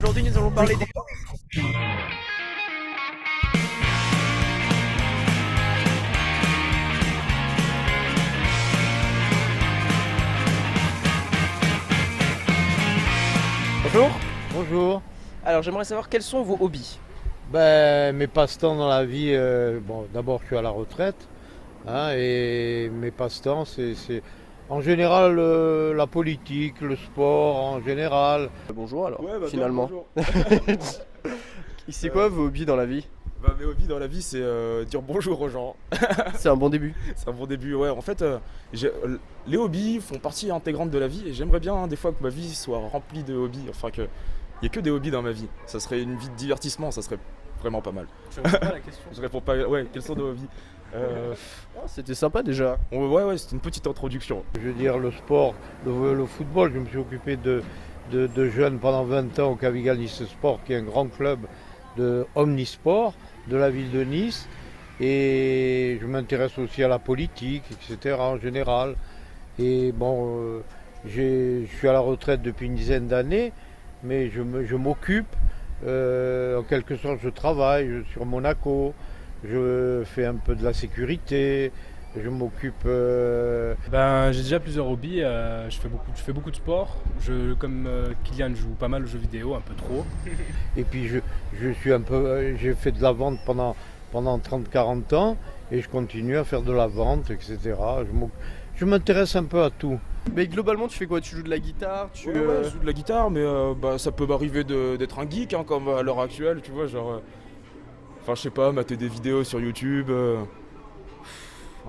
Aujourd'hui, nous allons parler des... Bonjour. Bonjour. Alors, j'aimerais savoir quels sont vos hobbies. Mes passe-temps dans la vie, bon, d'abord je suis à la retraite, hein, et mes passe-temps, c'est en général la politique, le sport en général. Bonjour alors, Ouais, bah, finalement. bonjour. C'est quoi vos hobbies dans la vie? Mes hobbies dans la vie, c'est dire bonjour aux gens. C'est un bon début. C'est un bon début, ouais. En fait, les hobbies font partie intégrante de la vie et j'aimerais bien des fois que ma vie soit remplie de hobbies. Enfin, qu'il n'y ait que des hobbies dans ma vie. Ça serait une vie de divertissement, ça serait vraiment pas mal. Je réponds pas à la question. Je réponds pas, ouais, quels sont nos hobbies C'était sympa déjà. Ouais, c'est une petite introduction. Je veux dire le sport, le football, je me suis occupé de jeunes pendant 20 ans au Cavigal Nice Sport, qui est un grand club de omnisport de la ville de Nice. Et je m'intéresse aussi à la politique, etc. en général. Et bon, je suis à la retraite depuis une dizaine d'années, mais je m'occupe. En quelque sorte, je travaille sur Monaco, je fais un peu de la sécurité, je m'occupe. J'ai déjà plusieurs hobbies. Je fais beaucoup de sport. Comme Kylian, je joue pas mal aux jeux vidéo, un peu trop. Et puis j'ai fait de la vente pendant 30-40 ans et je continue à faire de la vente, etc. Je m'intéresse un peu à tout. Mais globalement, tu fais quoi? Tu joues de la guitare? Ouais, je joue de la guitare, mais ça peut m'arriver d'être un geek, hein, comme à l'heure actuelle, tu vois, genre... Enfin, je sais pas, mater des vidéos sur YouTube,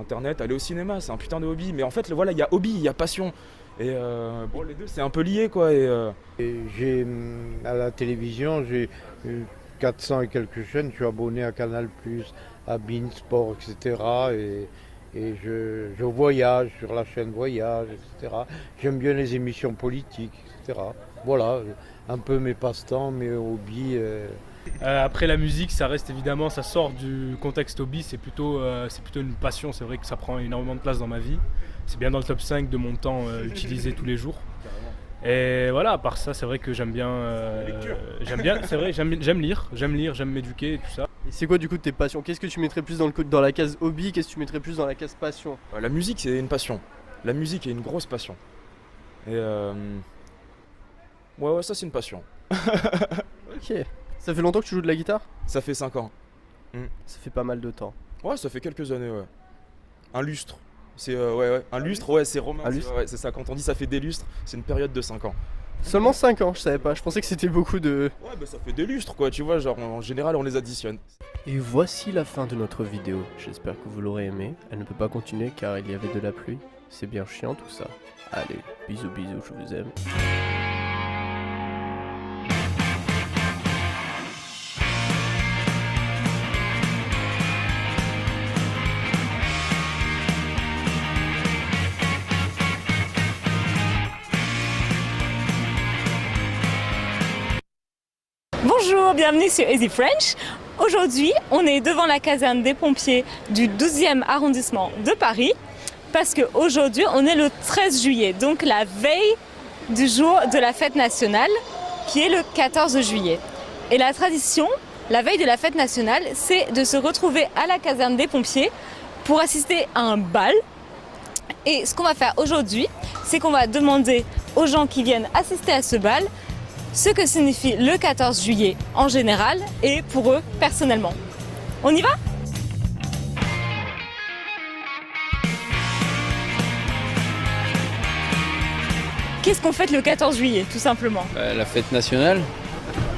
Internet, aller au cinéma, c'est un putain de hobby. Mais en fait, voilà, il y a hobby, il y a passion. Et les deux, c'est un peu lié, quoi. Et à la télévision, j'ai 400 et quelques chaînes, je suis abonné à Canal+, à Beansport, etc. Et je voyage sur la chaîne Voyage, etc. J'aime bien les émissions politiques, etc. Voilà, un peu mes passe-temps, mes hobbies. Après la musique, ça reste évidemment, ça sort du contexte hobby, c'est plutôt une passion. C'est vrai que ça prend énormément de place dans ma vie. C'est bien dans le top 5 de mon temps utilisé tous les jours. Et voilà, à part ça, c'est vrai que j'aime bien, c'est vrai, j'aime lire, j'aime m'éduquer et tout ça. Et c'est quoi du coup de tes passions? Qu'est-ce que tu mettrais plus dans la case hobby? Qu'est-ce que tu mettrais plus dans la case passion? La musique, c'est une passion. La musique est une grosse passion. Et ouais, ça c'est une passion. Ok. Ça fait longtemps que tu joues de la guitare? Ça fait 5 ans. Ça fait pas mal de temps. Ouais, ça fait quelques années, ouais. Un lustre. C'est ouais. Un lustre, ouais, c'est romain. Un lustre. Ouais, c'est ça. Quand on dit ça fait des lustres, c'est une période de 5 ans. Seulement 5 ans, je savais pas. Je pensais que c'était beaucoup de... Ouais, ça fait des lustres, quoi. Tu vois, genre en général, on les additionne. Et voici la fin de notre vidéo. J'espère que vous l'aurez aimé. Elle ne peut pas continuer car il y avait de la pluie. C'est bien chiant tout ça. Allez, bisous, je vous aime. Bonjour, bienvenue sur Easy French. Aujourd'hui, on est devant la caserne des pompiers du 12e arrondissement de Paris parce qu'aujourd'hui, on est le 13 juillet, donc la veille du jour de la fête nationale qui est le 14 juillet. Et la tradition, la veille de la fête nationale, c'est de se retrouver à la caserne des pompiers pour assister à un bal. Et ce qu'on va faire aujourd'hui, c'est qu'on va demander aux gens qui viennent assister à ce bal ce que signifie le 14 juillet en général et pour eux personnellement. On y va ? Qu'est-ce qu'on fête le 14 juillet, tout simplement? La fête nationale,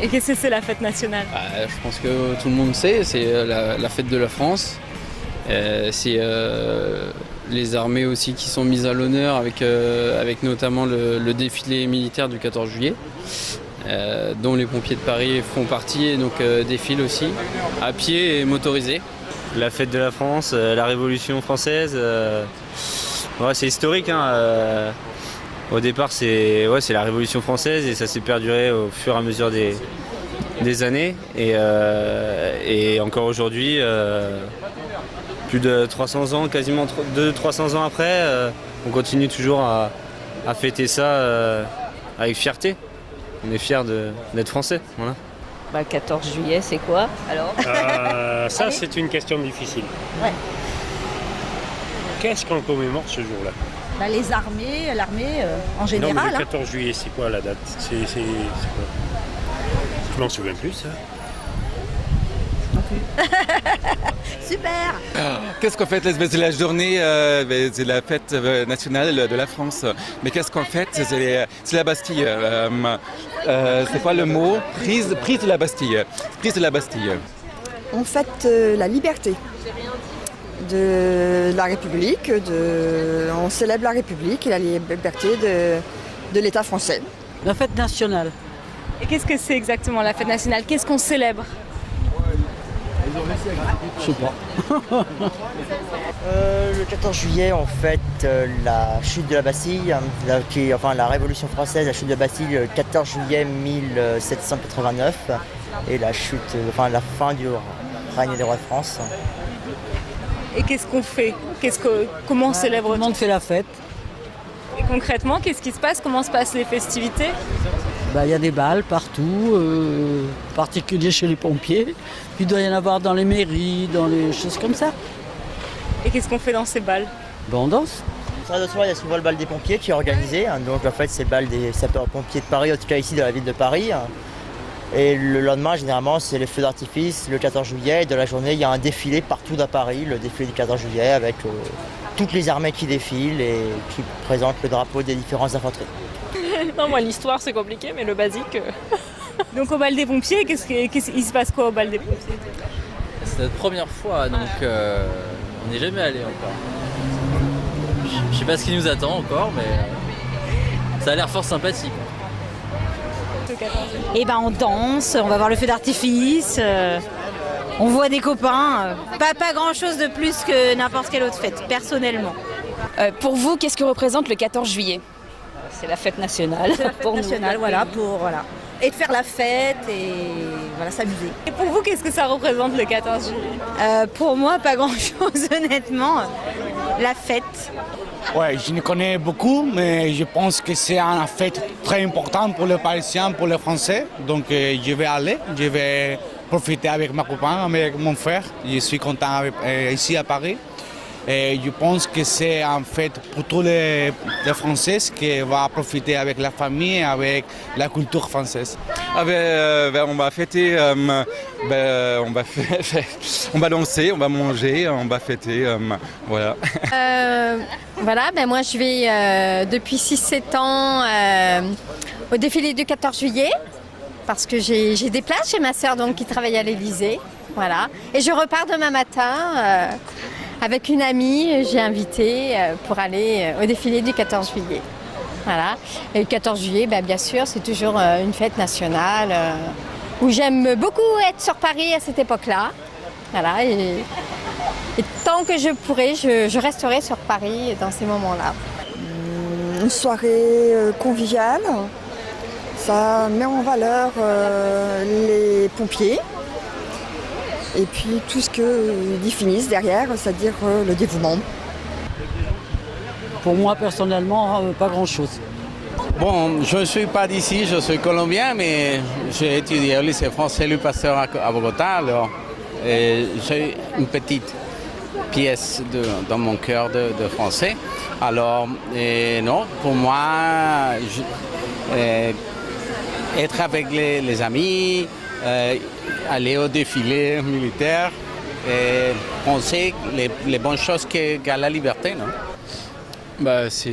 Et qu'est-ce que c'est la fête nationale? je pense que tout le monde sait, c'est la fête de la France. C'est les armées aussi qui sont mises à l'honneur avec notamment le défilé militaire du 14 juillet. Dont les pompiers de Paris font partie et donc défilent aussi, à pied et motorisés. La fête de la France, la Révolution française, c'est historique. Au départ, c'est la Révolution française et ça s'est perduré au fur et à mesure des années. Et encore aujourd'hui, plus de 300 ans, quasiment 200-300 ans après, on continue toujours à fêter ça avec fierté. on est fiers d'être français. Voilà. Bah, 14 juillet, c'est quoi alors? Ça, c'est une question difficile. Ouais. Qu'est-ce qu'on commémore ce jour-là? Bah, les armées, l'armée en Non, général. mais le 14 juillet, c'est quoi la date? C'est quoi? Je m'en souviens plus, ça. Super. Qu'est-ce qu'on fait? C'est la journée, c'est la fête nationale de la France. Mais qu'est-ce qu'on fait? C'est la Bastille. C'est quoi le mot? Prise de la Bastille. Prise de la Bastille. On fête la liberté de la République, on célèbre la République et la liberté de l'État français. La fête nationale. Et qu'est-ce que c'est exactement la fête nationale? Qu'est-ce qu'on célèbre? Je sais pas. Le 14 juillet, on fête la chute de la Bastille, la Révolution française, la chute de la Bastille le 14 juillet 1789 et la fin du règne des rois de France. Et qu'est-ce qu'on fait? Comment on célèbre? Tout le monde fait la fête. Et concrètement, qu'est-ce qui se passe? Comment se passent les festivités? Il y a des balles partout, en particulier chez les pompiers. Puis il doit y en avoir dans les mairies, dans les choses comme ça. Et qu'est-ce qu'on fait dans ces balles? On danse. Le soir, il y a souvent le bal des pompiers qui est organisé. Donc en fait, c'est le bal des sapeurs-pompiers de Paris, en tout cas ici de la ville de Paris. Et le lendemain, généralement, c'est les feux d'artifice le 14 juillet. Et de la journée, il y a un défilé partout dans Paris, le défilé du 14 juillet avec toutes les armées qui défilent et qui présentent le drapeau des différentes infanteries. Non, moi l'histoire c'est compliqué, mais le basique. Donc au bal des pompiers, il se passe quoi au bal des pompiers? C'est notre première fois, donc on n'est jamais allé encore. Je sais pas ce qui nous attend encore, mais ça a l'air fort sympathique. Et on danse, on va voir le feu d'artifice, on voit des copains. Pas grand chose de plus que n'importe quelle autre fête, personnellement. Pour vous, qu'est-ce que représente le 14 juillet? C'est la fête nationale. C'est la fête nationale, Et de faire la fête et s'amuser. Et pour vous, qu'est-ce que ça représente le 14 juillet? Pour moi, pas grand-chose, honnêtement. La fête. Ouais, je ne connais beaucoup, mais je pense que c'est une fête très importante pour les Parisiens, pour les Français. Donc je vais aller, je vais profiter avec ma copine, avec mon frère. Je suis content ici à Paris. Et je pense que c'est en fait pour tous les Français qui vont profiter avec la famille, avec la culture française. On va fêter, on va danser, on va manger, on va fêter, voilà. Moi je vais depuis 6-7 ans au défilé du 14 juillet parce que j'ai des places chez ma sœur qui travaille à l'Élysée. Voilà. Et je repars demain matin. Avec une amie, j'ai invité pour aller au défilé du 14 juillet. Voilà. Et le 14 juillet, bien sûr, c'est toujours une fête nationale où j'aime beaucoup être sur Paris à cette époque-là. Voilà. Et tant que je pourrai, je resterai sur Paris dans ces moments-là. Une soirée conviviale, ça met en valeur les pompiers. Et puis tout ce qu'ils définissent derrière, c'est-à-dire le dévouement. Pour moi, personnellement, pas grand-chose. Bon, je ne suis pas d'ici, je suis colombien, mais j'ai étudié au lycée français Louis Pasteur à Bogota. Alors, j'ai une petite pièce dans mon cœur de français. Alors, non, pour moi, être avec les amis, aller au défilé militaire et penser les bonnes choses qu'a la liberté, non? C'est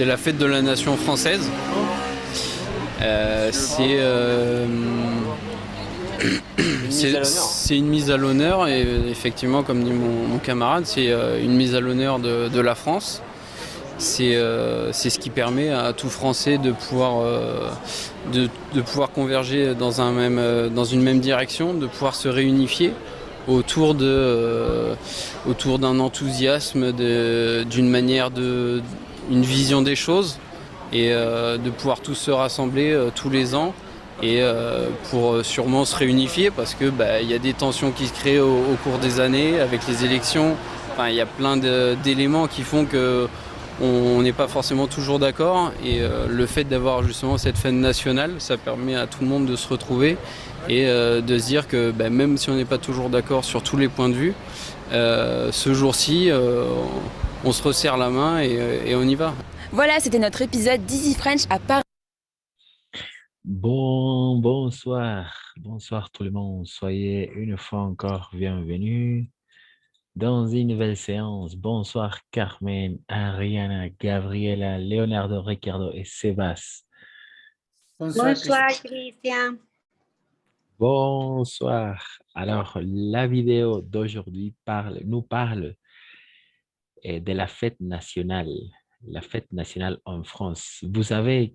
la fête de la nation française. C'est une mise à l'honneur et effectivement, comme dit mon camarade, c'est une mise à l'honneur de la France. C'est ce qui permet à tout Français de pouvoir converger dans une même direction, de pouvoir se réunifier autour d'un enthousiasme, d'une manière, une vision des choses et de pouvoir tous se rassembler tous les ans et pour sûrement se réunifier parce que y a des tensions qui se créent au cours des années avec les élections. Enfin, il y a plein d'éléments qui font que on n'est pas forcément toujours d'accord. Et le fait d'avoir justement cette fête nationale, ça permet à tout le monde de se retrouver et de se dire que même si on n'est pas toujours d'accord sur tous les points de vue, ce jour-ci, on se resserre la main et on y va. Voilà, c'était notre épisode d'Easy French à Paris. Bonsoir tout le monde. Soyez une fois encore bienvenus dans une nouvelle séance. Bonsoir Carmen, Ariana, Gabriela, Leonardo, Ricardo et Sébastien. Bonsoir Christian. Bonsoir. Alors, la vidéo d'aujourd'hui nous parle de la fête nationale en France. Vous savez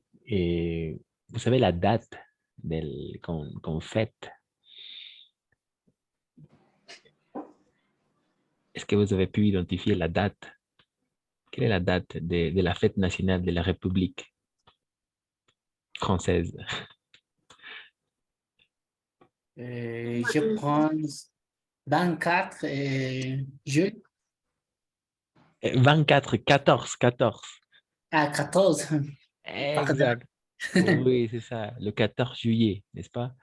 la date qu'on fête? Est-ce que vous avez pu identifier la date? Quelle est la date de la fête nationale de la République française? Je pense 24 juillet. 14. Ah, 14. Exact. Oui, c'est ça. Le 14 juillet, n'est-ce pas?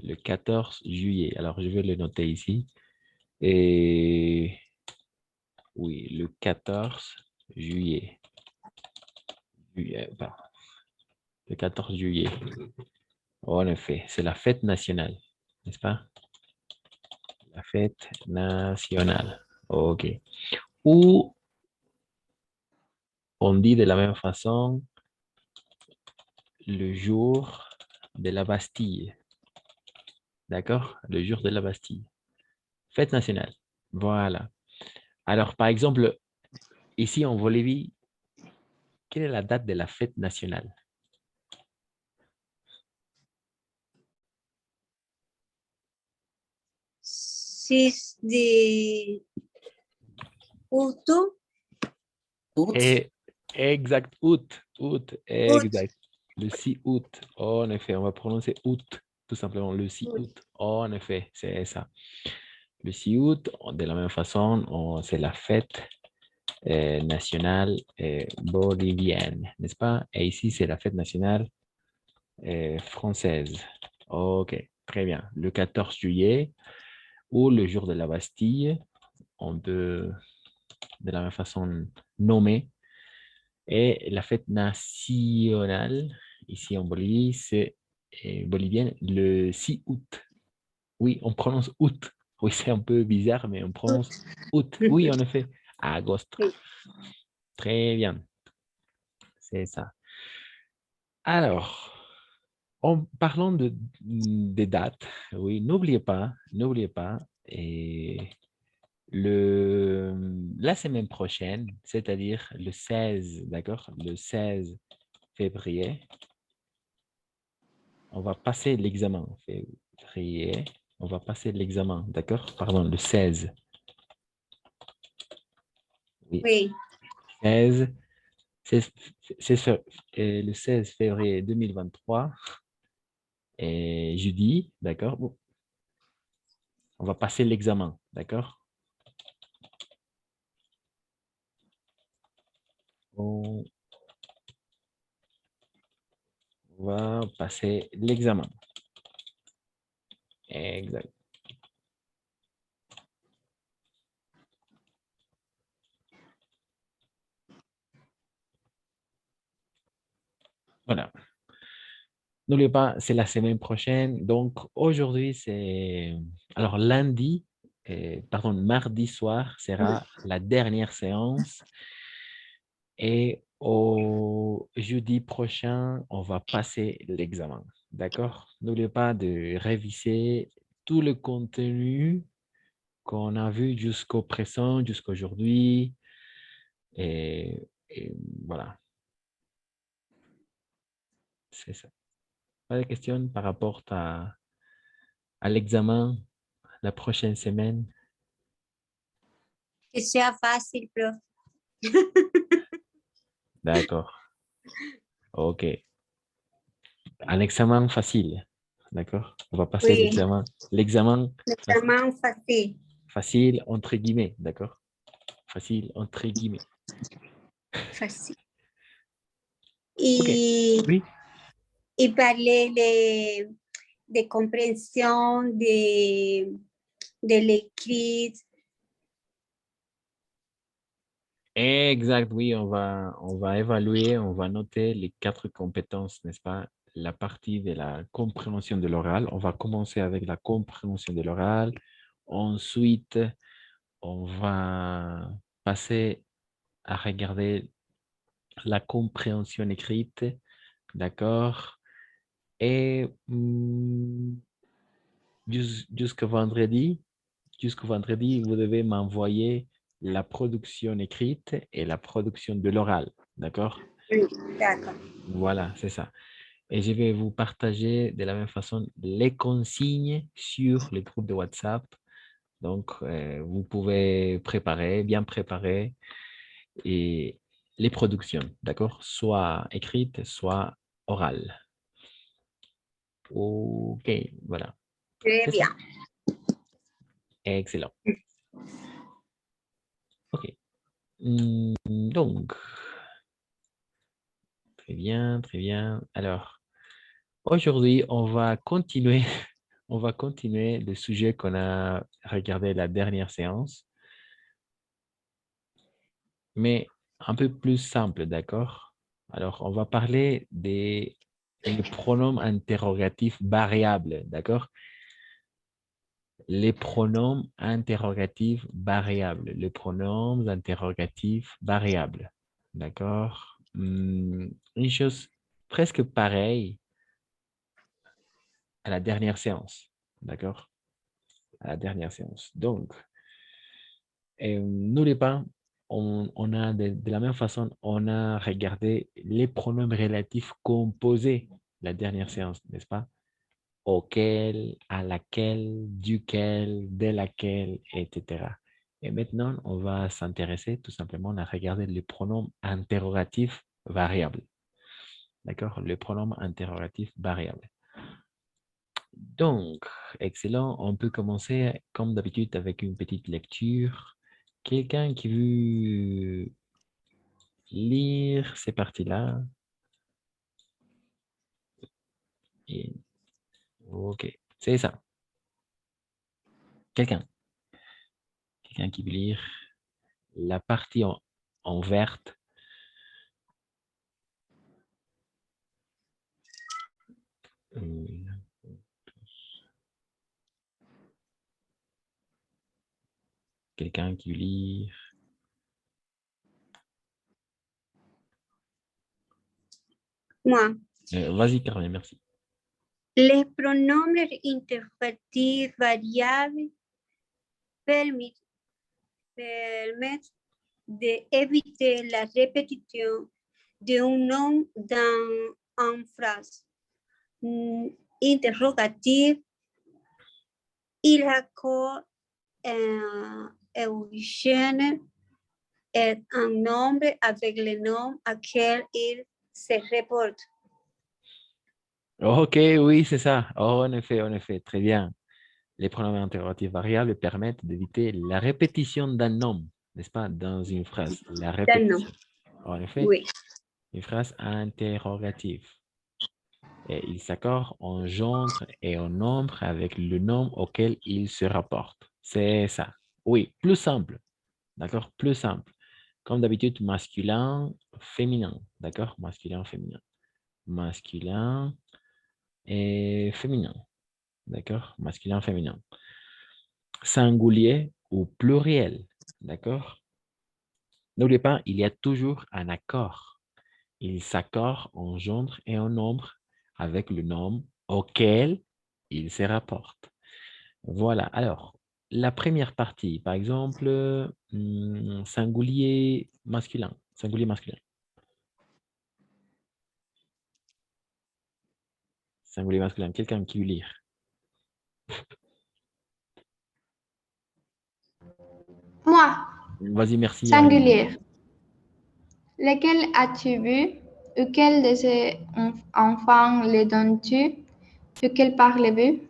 Le 14 juillet. Alors, je vais le noter ici. Et oui, le 14 juillet. Pardon. Le 14 juillet. En effet, c'est la fête nationale, n'est-ce pas? La fête nationale. OK. Ou on dit de la même façon le jour de la Bastille. D'accord? Le jour de la Bastille. Fête nationale. Voilà. Alors, par exemple, ici en Bolivie, quelle est la date de la fête nationale? Août. Exact, août, exact. Le 6 août, en effet, on va prononcer août, tout simplement, le 6 août. En effet, c'est ça. Le 6 août, de la même façon, c'est la fête nationale bolivienne, n'est-ce pas? Et ici, c'est la fête nationale française. OK, très bien. Le 14 juillet ou le jour de la Bastille, on peut de la même façon nommer. Et la fête nationale, ici en Bolivie, c'est bolivienne, le 6 août. Oui, on prononce août. Oui, c'est un peu bizarre, mais on prononce août. Oui, en effet, agosto. Très bien. C'est ça. Alors, en parlant des dates, oui, n'oubliez pas, et la semaine prochaine, c'est-à-dire le 16, d'accord, le 16 février, on va passer l'examen. Février, on va passer l'examen, d'accord? Pardon, le 16. Oui. 16, le 16 février 2023, et jeudi, d'accord? Bon. On va passer l'examen, d'accord? On va passer l'examen. Exact. Voilà. N'oubliez pas, c'est la semaine prochaine. Donc, aujourd'hui, alors, mardi soir sera la dernière séance. Et au jeudi prochain, on va passer l'examen. D'accord? N'oubliez pas de réviser tout le contenu qu'on a vu jusqu'au présent, jusqu'aujourd'hui. Et voilà. C'est ça. Pas de questions par rapport à l'examen la prochaine semaine? Que sea facile, prof. D'accord. OK. Un examen facile. D'accord? On va passer Oui. l'examen. L'examen facile. Facile entre guillemets. D'accord? Facile entre guillemets. facile. Ok. Y, Oui. y parler de compréhension, de l'écrit. Exact, oui, on va évaluer, on va noter les 4 compétences, n'est-ce pas? La partie de la compréhension de l'oral. On va commencer avec la compréhension de l'oral. Ensuite, on va passer à regarder la compréhension écrite, d'accord? Et jusqu'au vendredi, vous devez m'envoyer la production écrite et la production de l'oral, d'accord? Oui, d'accord. Voilà, c'est ça. Et je vais vous partager de la même façon les consignes sur les groupes de WhatsApp. Donc, vous pouvez bien préparer et les productions, d'accord? Soit écrites, soit orales. OK, voilà. Très C'est ça. bien. Excellent. OK. Donc, très bien, très bien. Alors, aujourd'hui, on va continuer, on va continuer le sujet qu'on a regardé la dernière séance, mais un peu plus simple, d'accord? Alors, on va parler des pronoms interrogatifs variables, d'accord? Les pronoms interrogatifs variables. Les pronoms interrogatifs variables. D'accord? Une chose presque pareille à la dernière séance. D'accord? À la dernière séance. Donc, n'oubliez pas, on a de la même façon, on a regardé les pronoms relatifs composés la dernière séance, n'est-ce pas? Auquel, à laquelle, duquel, de laquelle, etc. Et maintenant, on va s'intéresser tout simplement à regarder les pronoms interrogatifs variables. D'accord? Les pronoms interrogatifs variables. Donc, excellent. On peut commencer comme d'habitude avec une petite lecture. Quelqu'un qui veut lire ces parties-là? Ok, c'est ça. Quelqu'un qui veut lire la partie en verte. Quelqu'un qui veut lire. Moi. Vas-y, Caroline, merci. Les pronoms interrogatifs variables permettent d'éviter la répétition d'un nom dans une phrase interrogative. Il accorde Eugène est un nombre avec le nom auquel il se reporte. Ok, oui, c'est ça. Oh, en effet, très bien. Les pronoms interrogatifs variables permettent d'éviter la répétition d'un nom, n'est-ce pas, dans une phrase. La répétition. En effet, oui. Une phrase interrogative. Et il s'accorde en gendre et en nombre avec le nom auquel il se rapporte. C'est ça. Oui, plus simple. D'accord? Plus simple. Comme d'habitude, masculin, féminin. D'accord? Masculin, féminin. Masculin et féminin. D'accord? Masculin, féminin. Singulier ou pluriel. D'accord? N'oubliez pas, il y a toujours un accord. Il s'accorde en gendre et en nombre avec le nom auquel il se rapporte. Voilà. Alors, la première partie, par exemple, singulier masculin. Singulier masculin. Singulier masculin. Quelqu'un qui veut lire. Moi. Vas-y, merci. Singulier. Lequel as-tu vu? Auquel de ces enfants les donnes-tu? De quel parles-tu?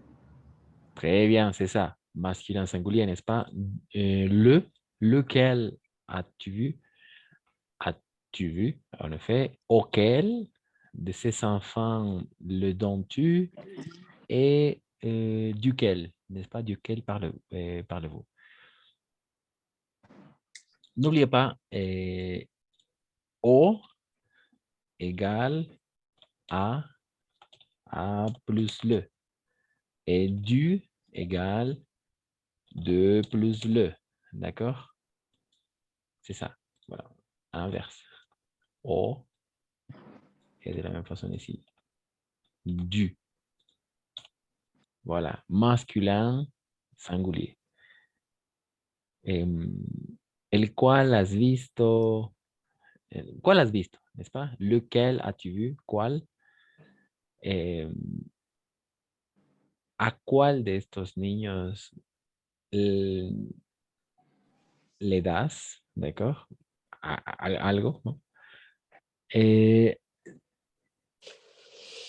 Très bien, c'est ça. Masculin singulier, n'est-ce pas? Lequel as-tu vu? as-tu vu? En effet, auquel de ces enfants le donnes-tu et duquel, n'est-ce pas? Duquel parlez-vous? N'oubliez pas, au égale à plus le. Et du égale de plus le. D'accord? C'est ça. Voilà. Inverse. Au. Et de la même façon ici. Du. Voilà. Masculin, singulier. El cual has visto. ¿Cuál has visto? ¿N'est-ce pas? Lequel as-tu vu? ¿Cuál? ¿A cuál de estos niños le das? ¿D'accord? Algo, ¿no?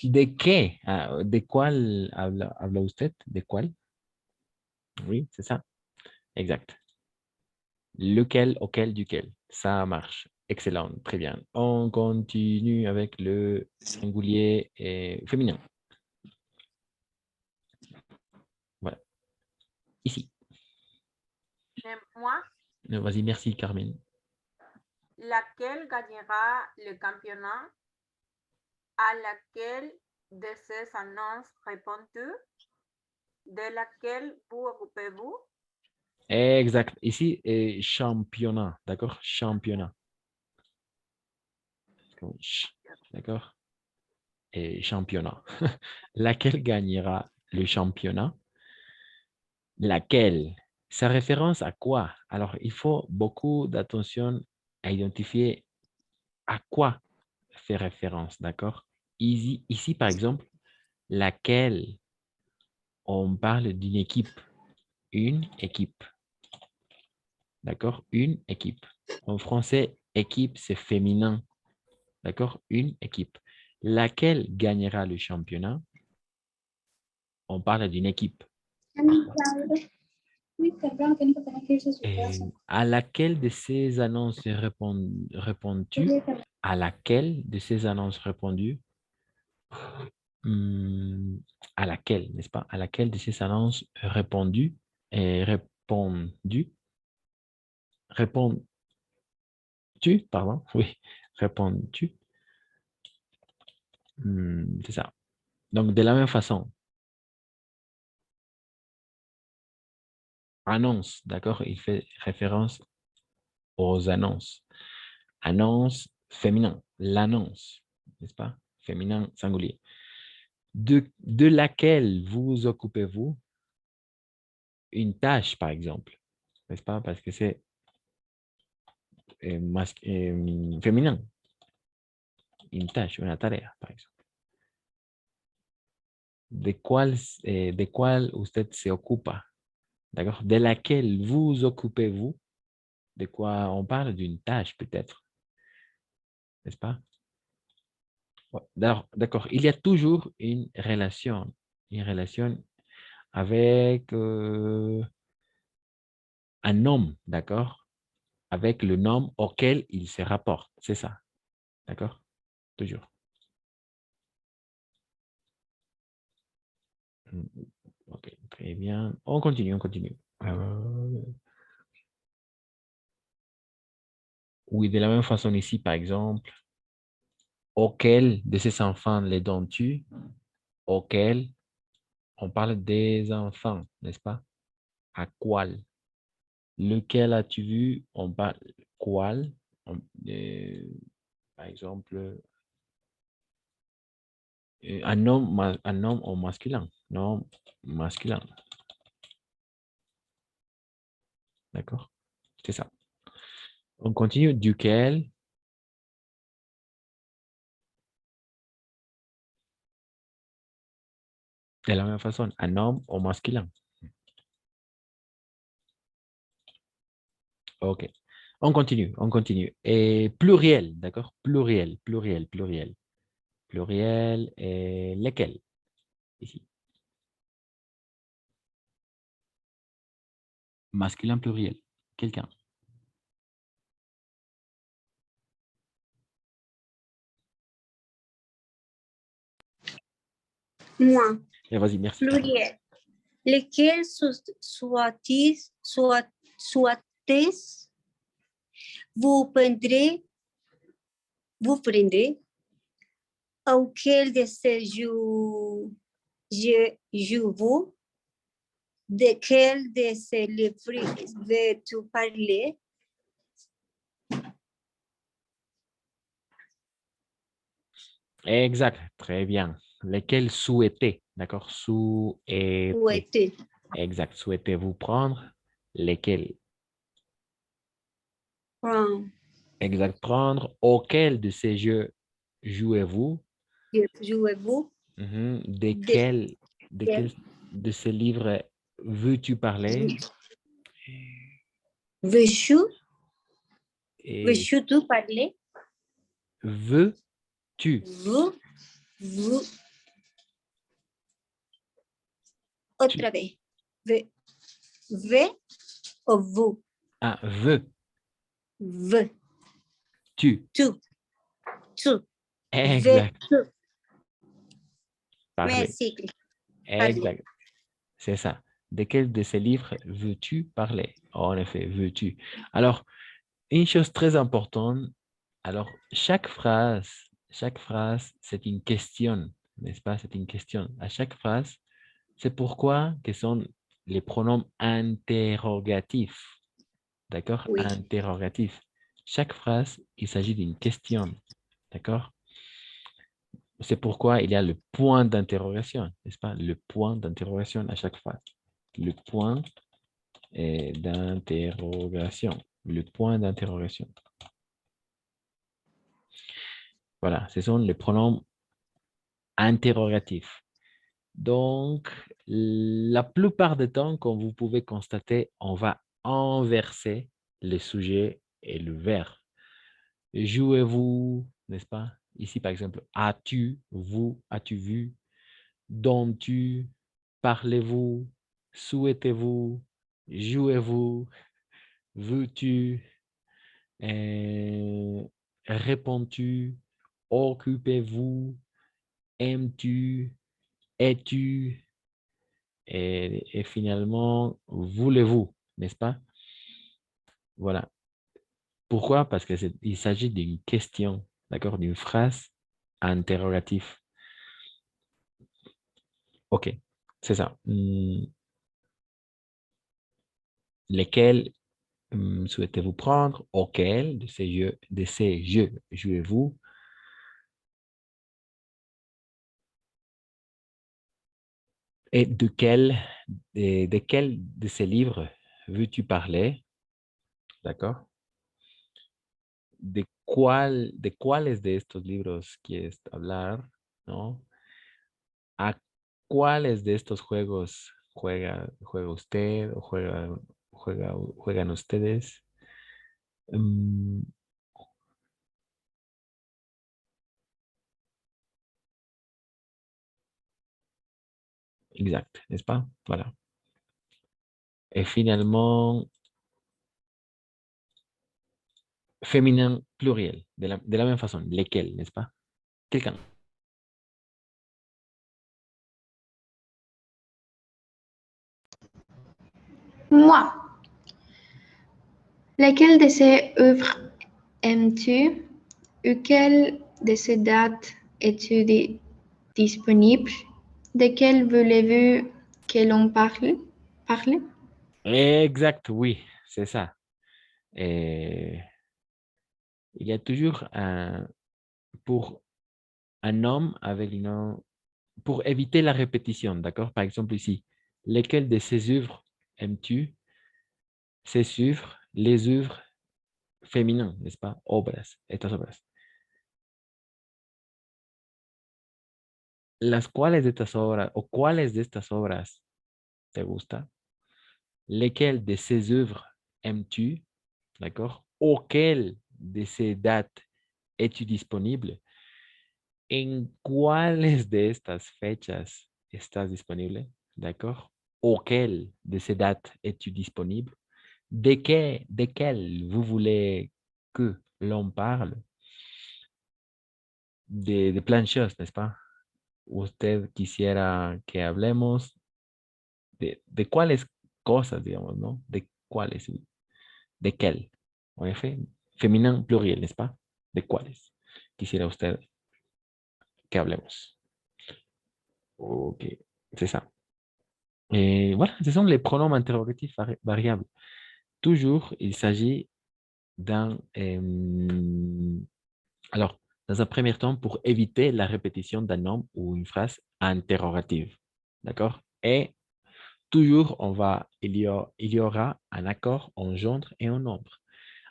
¿De qué? ¿De cuál habla usted? ¿De cuál? Oui, c'est ça. Exact. Lequel, auquel, duquel. Ça marche. Excellent. Très bien. On continue avec le singulier et féminin. Voilà. Ici. Moi, Vas-y, merci Carmen. laquelle gagnera le championnat? À laquelle de ces annonces réponds-tu? De laquelle vous occupez-vous? Exact. Ici, championnat. D'accord? Championnat. D'accord? Et championnat. Laquelle gagnera le championnat? Laquelle? Ça référence à quoi? Alors, il faut beaucoup d'attention à identifier à quoi fait référence, d'accord? Ici, par exemple, laquelle, on parle d'une équipe. Une équipe. D'accord? Une équipe. En français, équipe, c'est féminin. D'accord? Une équipe. Laquelle gagnera le championnat? On parle d'une équipe. À laquelle de ces annonces réponds-tu? À laquelle de ces annonces répondu? À laquelle, n'est-ce pas? À laquelle de ces annonces répondu? Répondu? Réponds-tu? Pardon? Oui. Réponds-tu? C'est ça. Donc, de la même façon, annonce, d'accord? Il fait référence aux annonces. Annonce féminin, l'annonce, n'est-ce pas? Féminin singulier. De laquelle vous occupez-vous? Une tâche, par exemple, n'est-ce pas? Parce que c'est féminin. Une tâche, una tarea, par exemple. De cuál usted se ocupa? D'accord? De laquelle vous occupez-vous? De quoi on parle? D'une tâche, peut-être. N'est-ce pas? D'accord. Il y a toujours une relation avec un homme, d'accord? Avec le nom auquel il se rapporte. C'est ça. D'accord? Toujours. Ok, très bien. On continue. Oui, de la même façon ici, par exemple, auquel de ces enfants les donnes-tu? Auquel, on parle des enfants, n'est-ce pas? À quel? Lequel as-tu vu? On parle quel? Par exemple, un homme au masculin. Non, masculin. D'accord? C'est ça. On continue. Duquel? De la même façon, un homme au masculin. OK. On continue. Et pluriel, d'accord? Pluriel. Pluriel, et lesquels? Ici. Masculin pluriel. Quelqu'un. Moi. Et vas-y, merci. Pluriel. Lesquels soit-ils, vous prendrez auquel de ces jouez-vous, de quel de ces livres veux-tu parler? Exact, très bien. Lesquels souhaitez, d'accord? Souhaitez. Souhaitez. Exact, souhaitez-vous prendre? Lesquels? Prendre. Exact, prendre. Auquel de ces jeux jouez-vous? Jouez-vous? Desquels de ces livres veux-tu parler? Veux-tu Et tu parler? veux-tu? Vous. Otra vez. Ve ou vous? Ah, veux. Ve. Tu. Tu. Exact. Veux-tu. Parfait. Merci. Exact. C'est ça. De quel de ces livres veux-tu parler? En effet, veux-tu. Alors, une chose très importante, alors chaque phrase, c'est une question, n'est-ce pas? C'est une question. À chaque phrase, c'est pourquoi que sont les pronoms interrogatifs. D'accord? Oui. Interrogatifs. Chaque phrase, il s'agit d'une question. D'accord? C'est pourquoi il y a le point d'interrogation, n'est-ce pas? Le point d'interrogation à chaque phrase. Le point d'interrogation. Le point d'interrogation. Voilà, ce sont les pronoms interrogatifs. Donc, la plupart du temps, comme vous pouvez constater, on va inverser le sujet et le verbe. Jouez-vous, n'est-ce pas? Ici, par exemple, as-tu, vous, as-tu vu, donnes-tu, parlez-vous, souhaitez-vous, jouez-vous, veux-tu, réponds-tu, occupez-vous, aimes-tu, es-tu, et finalement, voulez-vous, n'est-ce pas? Voilà. Pourquoi? Parce qu'il s'agit d'une question, d'accord, d'une phrase interrogative. OK, c'est ça. Lesquels souhaitez-vous prendre? Auquel de ces jeux jouez-vous? Et de quel de ces livres veux-tu parler? D'accord? De cuáles de estos libros quieres hablar? ¿No? ¿A cuáles de estos juegos juega usted o juegan ustedes? Exact, n'est-ce pas? Voilà. Et finalement, féminin pluriel, de la même façon, lesquels, n'est-ce pas? Quelqu'un. Moi. Lesquelles de ces œuvres aimes-tu? Quelle de ces dates es-tu disponible? De quelle voulez-vous que l'on parle? Exact, oui, c'est ça. Et il y a toujours pour un homme avec le nom, pour éviter la répétition, d'accord? Par exemple ici, lesquelles de ces œuvres aimes-tu? Ces œuvres, les œuvres féminines, n'est-ce pas? Obras, estas obras. Las cuales de estas obras o cuáles de estas obras te gusta? Lesquelles de ces œuvres aimes-tu? D'accord? Auquel de ces dates es-tu disponible? ¿En cuáles de estas fechas estás disponible? D'accord? Auquel de ces dates es-tu disponible? De quel vous voulez que l'on parle? De plein de choses, n'est-ce pas? usted quisiera que hablemos de cuáles cosas, digamos, ¿no? De cuáles, de quel. En effet, féminin pluriel, n'est-ce pas? De cuáles quisiera usted que hablemos. Ok, c'est ça. Et voilà, ce sont les pronoms interrogatifs variables. Toujours, il s'agit d'un... alors, dans un premier temps, pour éviter la répétition d'un nom ou une phrase interrogative. D'accord? Et toujours, il y aura un accord en gendre et en nombre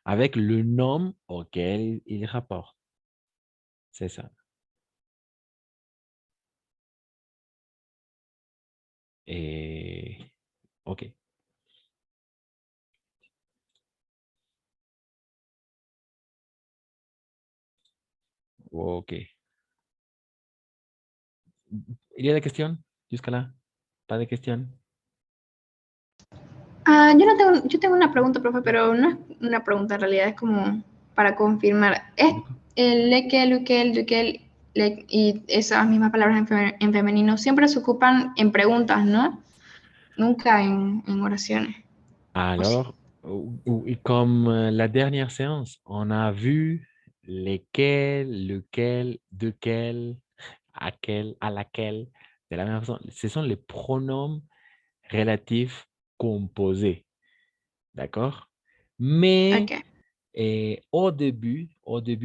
avec le nom auquel il rapporte. C'est ça. Et OK. OK. ¿Il y a des questions jusqu'à là? ¿Pas de questions? Yo tengo una pregunta, profe, pero no es una pregunta en realidad, es como para confirmar. ¿Es el lequel, luquel, duquel y esas mismas palabras en femenino siempre se ocupan en preguntas, ¿no? Nunca en oraciones. Alors, comme la dernière séance, on a vu lesquels, lequel, dequel, à quel, à laquelle, de la même façon. Ce sont les pronoms relatifs composés. D'accord? Mais au début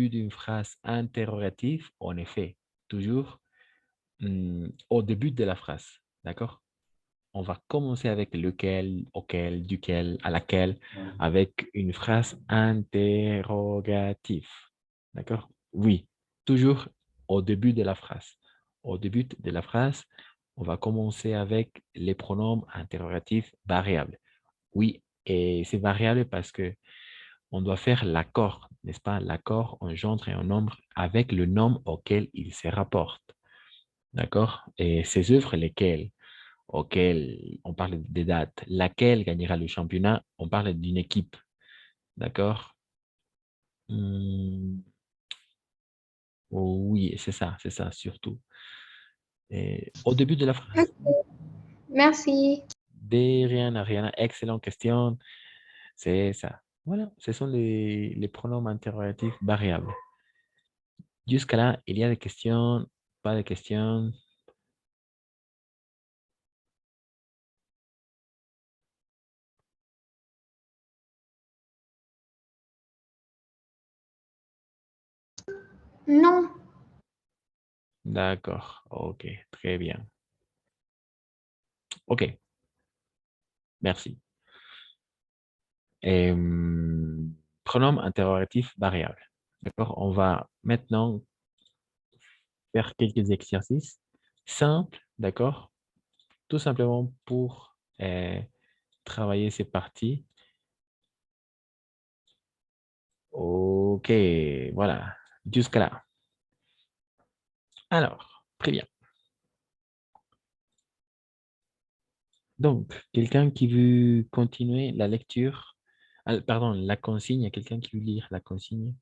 d'une phrase interrogative, en effet, toujours au début de la phrase. D'accord? On va commencer avec lequel, auquel, duquel, à laquelle, avec une phrase interrogative. D'accord? Oui, toujours au début de la phrase. Au début de la phrase, on va commencer avec les pronoms interrogatifs variables. Oui, et c'est variable parce que on doit faire l'accord, n'est-ce pas? L'accord en gendre et en nombre avec le nom auquel il se rapporte. D'accord? Et ces œuvres, lesquelles? Auquel on parle des dates, laquelle gagnera le championnat, on parle d'une équipe. D'accord? Oh, oui, c'est ça, surtout. Et au début de la phrase. Merci. De rien à rien, excellente question. C'est ça. Voilà, ce sont les pronoms interrogatifs variables. Jusqu'à là, il y a des questions, pas de questions. Non. D'accord, ok, très bien. Ok, merci. Pronom interrogatif variable. D'accord? On va maintenant faire quelques exercices simples, d'accord? Tout simplement pour travailler ces parties. Ok, voilà, jusqu'à là. Alors, très bien. Donc, quelqu'un qui veut continuer la lecture, pardon, la consigne, il y a quelqu'un qui veut lire la consigne?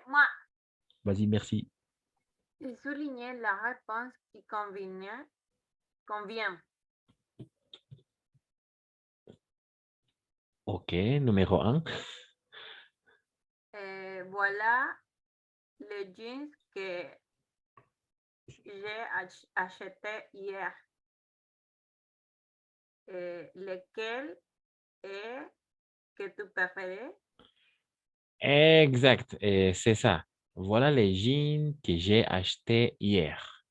Moi, Vas-y, merci. j'ai souligné la réponse qui convient. Ok, numéro 1. Voilà les jeans que j'ai acheté hier. Lequel est que tu préfères? Exact, et c'est ça. Voilà les jeans que j'ai achetés hier.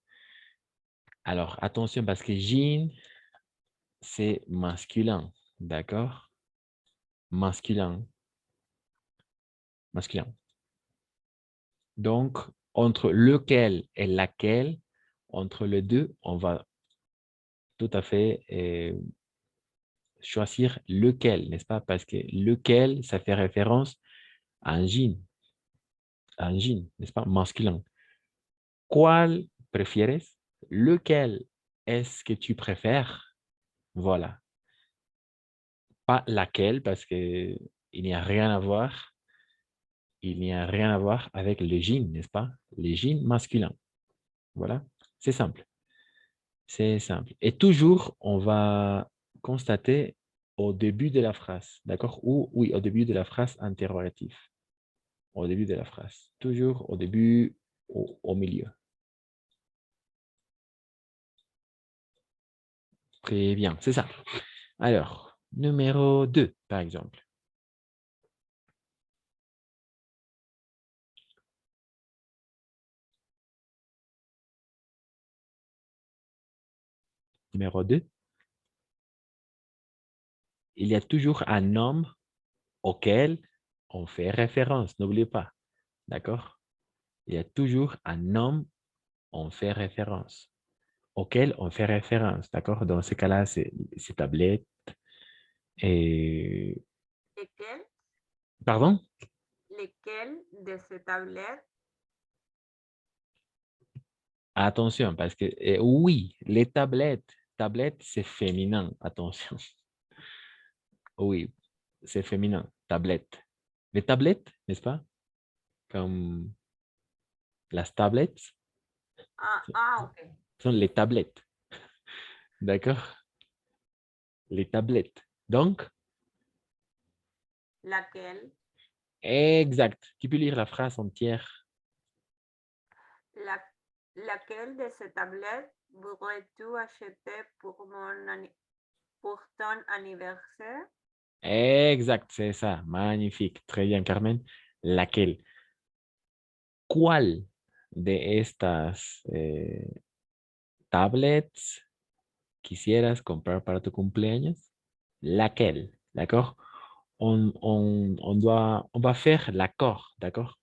Alors, attention parce que jean, c'est masculin, d'accord? Masculin. Masculin. Donc, entre lequel et laquelle, entre les deux, on va tout à fait choisir lequel, n'est-ce pas? Parce que lequel, ça fait référence à un jean. Un jean, n'est-ce pas? Masculin. ¿Cuál prefieres? Lequel est-ce que tu préfères? Voilà. Pas laquelle, parce que il n'y a rien à voir. Il n'y a rien à voir avec le jean, n'est-ce pas? Les jeans masculins. Voilà, c'est simple. C'est simple. Et toujours, on va constater au début de la phrase, d'accord? Ou oui, au début de la phrase interrogative. Au début de la phrase. Toujours au début, au milieu. Très bien, c'est ça. Alors, numéro 2, par exemple. Numéro 2. Il y a toujours un nom auquel on fait référence. N'oubliez pas. D'accord? Il y a toujours un nom, on fait référence. Auquel on fait référence. D'accord? Dans ce cas-là, c'est tablette. Et... Lesquels? Pardon? Lesquels de ces tablettes? Attention, parce que oui, les tablettes. Tablettes, c'est féminin. Attention. Oui, c'est féminin. Tablette. Les tablettes, n'est-ce pas? Comme las tablets. Ok. Sont les tablettes. D'accord? Les tablettes. Donc? Laquelle? Exact. Tu peux lire la phrase entière. Laquelle de ces tablettes voudrais-tu acheter pour ton anniversaire? Exact, c'est ça. Magnifique. Très bien, Carmen. Laquelle? ¿Cuál de estas tablets quisieras comprar para tu cumpleaños? Laquelle, d'accord? On va faire l'accord, d'accord?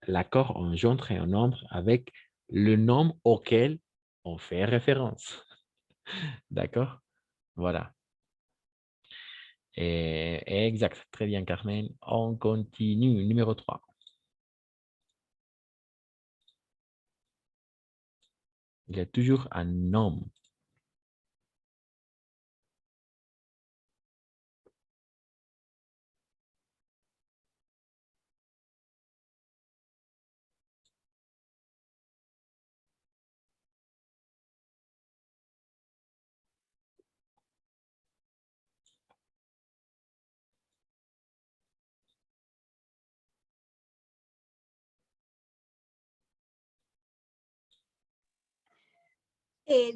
L'accord en gendre et en nombre avec le nom auquel on fait référence. D'accord? Voilà. Exact. Très bien, Carmen. On continue. Numéro 3. Il y a toujours un nom.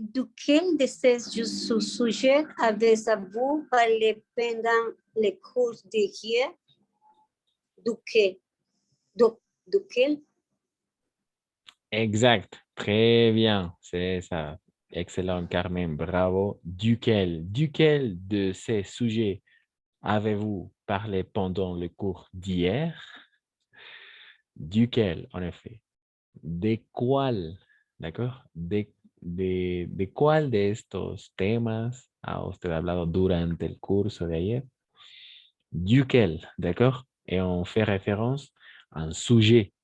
Duquel de ces sujets avez-vous parlé pendant les cours d'hier? Duquel? Exact. Très bien. C'est ça. Excellent, Carmen. Bravo. Duquel de ces sujets avez-vous parlé pendant le cours d'hier? Duquel, en effet. ¿De cuál? ¿D'accord? ¿De cuál de estos temas ha usted hablado durante el curso de ayer? Duquel, d'accord? Et on fait référence à un sujet,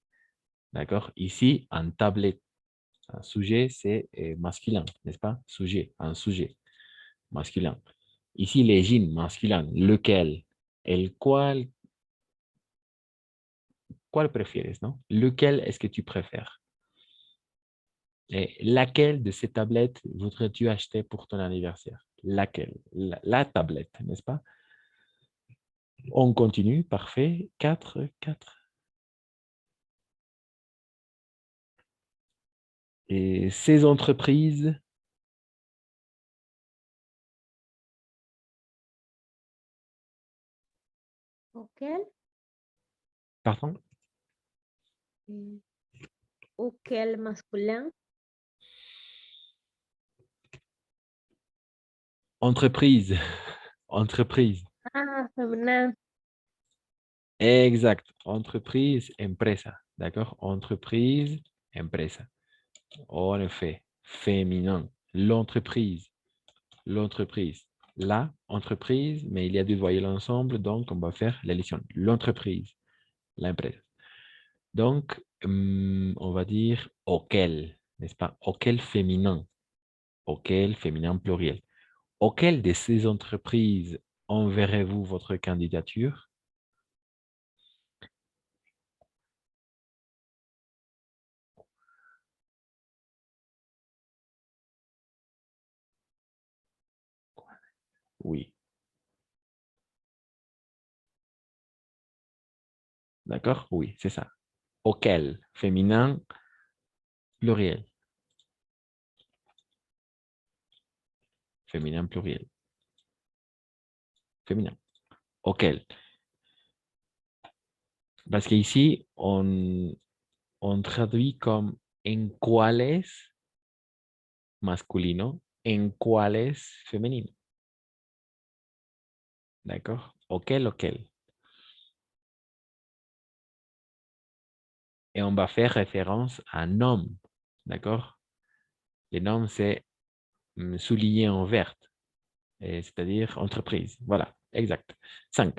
d'accord? Ici, un tablette. Un sujet, c'est masculin, n'est-ce pas? Sujet, un sujet masculin. Ici, les jeans masculins, lequel? El cual, ¿cuál prefieres, no? Lequel est-ce que tu préfères? Et laquelle de ces tablettes voudrais-tu acheter pour ton anniversaire? Laquelle? La tablette, n'est-ce pas? On continue, parfait. 4. Et ces entreprises... Auquel? Pardon? Auquel masculin? Entreprise. Entreprise. Féminin. Exact. Entreprise, empresa. D'accord? Entreprise, empresa. En effet, féminin. L'entreprise. L'entreprise. La entreprise, mais il y a deux voyelles ensemble, donc on va faire l'addition. L'entreprise, l'empresa. Donc, on va dire auquel, n'est-ce pas? Auquel féminin. Auquel féminin pluriel. Auquel de ces entreprises enverrez-vous votre candidature? Oui. D'accord? Oui, c'est ça. Auquel, féminin, pluriel. Féminin, pluriel. Féminin. Auquel. Parce qu'ici, on traduit comme en cuáles masculino, en cuáles femenino. D'accord? Auquel, auquel. Et on va faire référence à un nom. D'accord? Les noms, c'est souligné en vert, c'est-à-dire entreprise. Voilà, exact. 5.